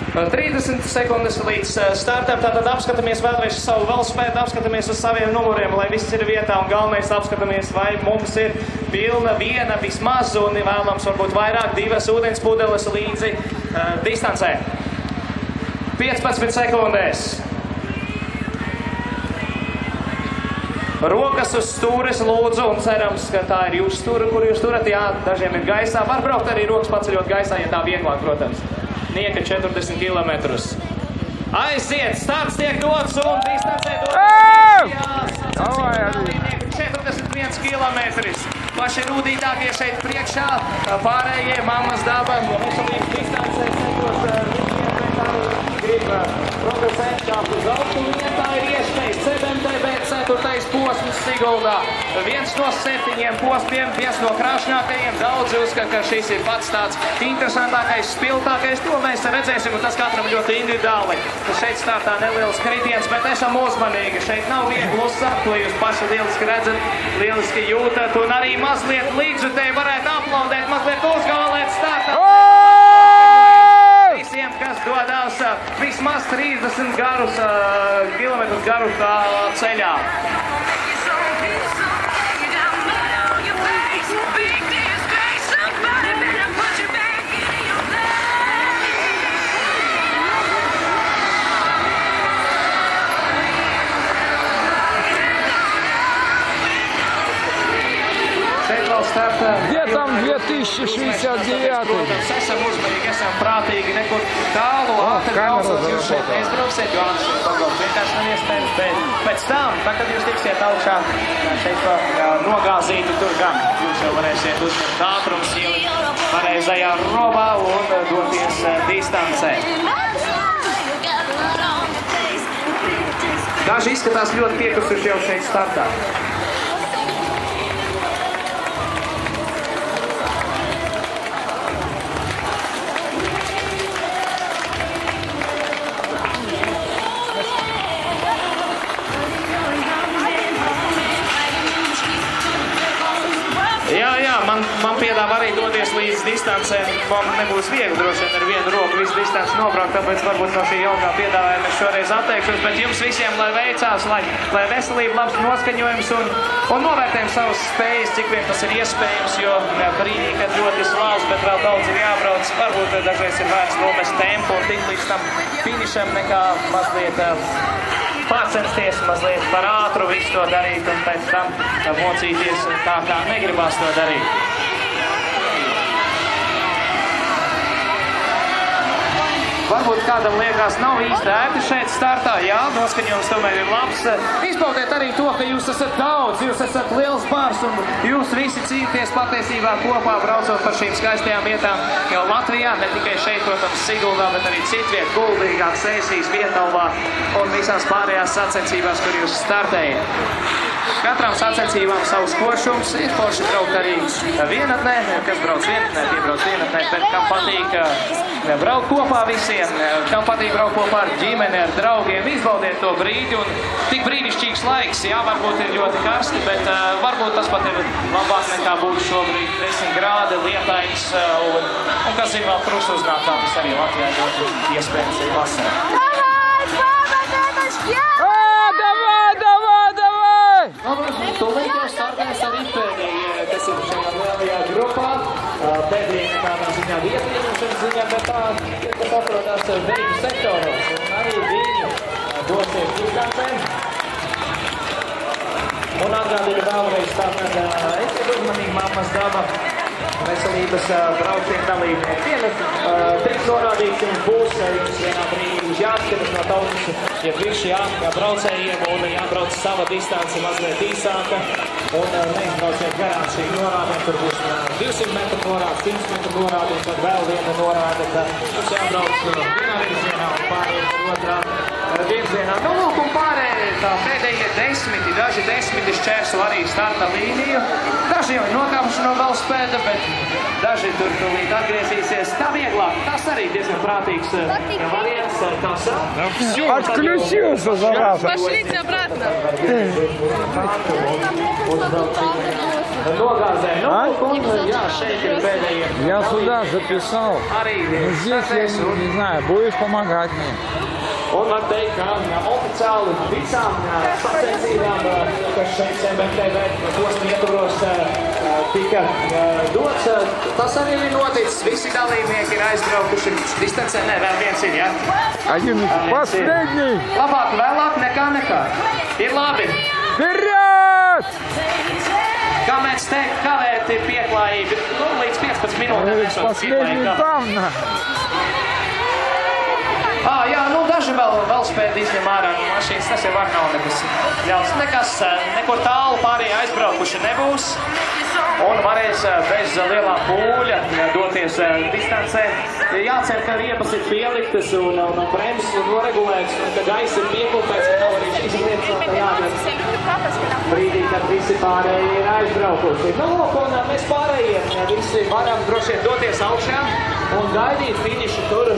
30 sekundes līdz startam, tātad apskatāmies vēlreiz savu velospēdu, apskatāmies uz saviem numuriem, lai viss ir vietā, un galvenais apskatāmies, vai mums ir pilna viena vismaz, un vēlams varbūt vairāk, 2 ūdens pudeles līdzi distancē. 15 sekundēs. Rokas uz stūres lūdzu, un cerams, ka tā ir jūsu stūra, kur jūs turat. Jā, dažiem ir gaisā. Var braukt arī rokas paceļot gaisā, ja tā vieglāk, protams. Nieka 40 km. Aiziet, starts tiek dots un distancē dots. 41 km. Paši rūdītākie šeit priekšā, pārējie mammas daba, veselības distancē sekos. Grib progresēt kā uz augstu, vietā ir iespējas CBMTB 4. posms Siguldā. 1 no 7 posmiem, 1 no krāšņākajiem. Daudzi uzskata, ka šis ir pats tāds interesantākais, spilgtākais. To mēs redzēsim, un tas katram ļoti individuāli. Šeit startā neliels kritiens, bet esam uzmanīgi. Šeit nav viegli uzsākt, to jūs paši lieliski redzat, lieliski jūtat, un arī mazliet līdzjutēji varētu aplaudēt, mazliet uzgavalēt startā. Visiem, kas dodas vismaz 30 kilometrus garu ceļā. Где там 2069? Protams, esam uzmanīgi, esam prātīgi, nekur tālu, ātri braucot, jūs šeit neizbrauksiet, jo ātri pabraukt vienkārši nav iespējams, bet pēc tam, tā, kad jūs tiksiet augšā, šeit nogāzītu tur gan, jūs jau varēsiet uzņemt ātrums, ielikt pareizajā robā un doties distancē. Daži izskatās ļoti piekusuši jau šeit startā. Man piedāvā arī doties līdz distancēm. Man nebūs viegli droši vien ar vienu roku visu distanci nobraukt, tāpēc varbūt no šī jaukā piedāvājuma es šoreiz atteikšos, bet jums visiem, lai veicās, lai veselība, labs noskaņojums un novērtējam savas spējas, cik vien tas ir iespējams, jo brīdī, kad ļoti slāvs, bet vēl daudz ir jābrauc, varbūt dažreiz ir vērts nomest tempu un tik līdz tam finišam nekā mazliet pārcensties, mazliet par ātru visu to darīt un pēc tam mocīties tā, kā negribās to darīt. Varbūt kādam liekas nav īsti ērti šeit startā, jā, noskaņojums tomēr ir labs. Izbaudiet arī to, ka jūs esat daudz, jūs esat liels bars un jūs visi cīnīties patiesībā kopā braucot par šīm skaistajām vietām jau Latvijā, ne tikai šeit, protams, Siguldā, bet arī citviet, Kuldīgā, Sēsīs, Vietalvā un visās pārējās sacensībās, kur jūs startējat. Katram sacensībām savs foršums, ir forši braukt arī vienatnē, kas brauc vienatnē, tie brauc vienatnē, bet kam patīk braukt kopā visiem, kam patīk braukt kopā ar ģimeni, ar draugiem, izbaudiet to brīdi un tik brīnišķīgs laiks, jā, varbūt ir ļoti karsti, bet varbūt tas pat ir labāk nekā būtu šobrīd 10 grādi, lietains un kas zina vēl krustu uznāk, kā tas arī Latvijā ļoti iespējams ir vasarā. Tūlīt jau startēs arī pēdējie, kas ir šajā lielajā grupā. Pēdējie nekādā ziņā vietieņemšanas ziņā, bet tā, kas atrodās beigu sektoros. Un arī viņi dosies distancēm. Un atgādīju vēlreiz tātad, esiet uzmanīgi mammas daba veselības braucienu dalībnieki. Tiks norādīts, jums būs, jums vienā brīdī jāatskatas no tautas, ja visi braucējiem un jābrauc sava distance mazliet īsāka un neizbrauciet garām šī norāde, tur būs 200 metru norāde, 100 metru norāde un tad vēl viena norāde, ka mums jābrauc vienā virzienā un pārējiem otrā virzienā. Nu, lūk, un pārējie tā pēdējie 10, daži 10 šķērso arī starta līniju. Daži jau ir nokāpuši no velospēda, bet daži tur tūlīt atgriezīsies. Tā vieglāk, tas arī diezgan prātīgs variants. Отключился, зараза! Пошлите обратно! nogāzē. Nu, А? un, jā, šeit ir pēdējie. Я сюда записал. Arī Ну, здесь я не знаю, будешь помогать мне. Un var teikt, ka oficiāli visām sacensībām, kas šeit CBTV posma ietvaros tika dots, tas arī ir noticis. Visi dalībnieki ir aizbraukuši distancē. Nē, vēl viens ir, ja? Один последний. Labāk vēlāk nekā. Ir labi. Вперед! Kā mēs teikt, kavēt ir pieklājība. Nu, līdz 15 minūtēm esot Последний pieklājība. там, на. Jā, nu daži vēl spēja izņem ārā no mašīnas, tas jau var nav nekas ļauts. Nekur tālu pārējie aizbraukuši nebūs. Un varēs bez lielā pūļa doties distancē. Jācer, ka riepas ir pieliktas un bremzes ir noregulētas, un ka gaisa ir piekulpēts, ka nav arī šīs lietas vēl jādara. Brīdī, kad visi pārējie ir aizbraukuši. Nu, lūk, un mēs pārējie visi varam droši vien doties augšā un gaidīt finišu tur.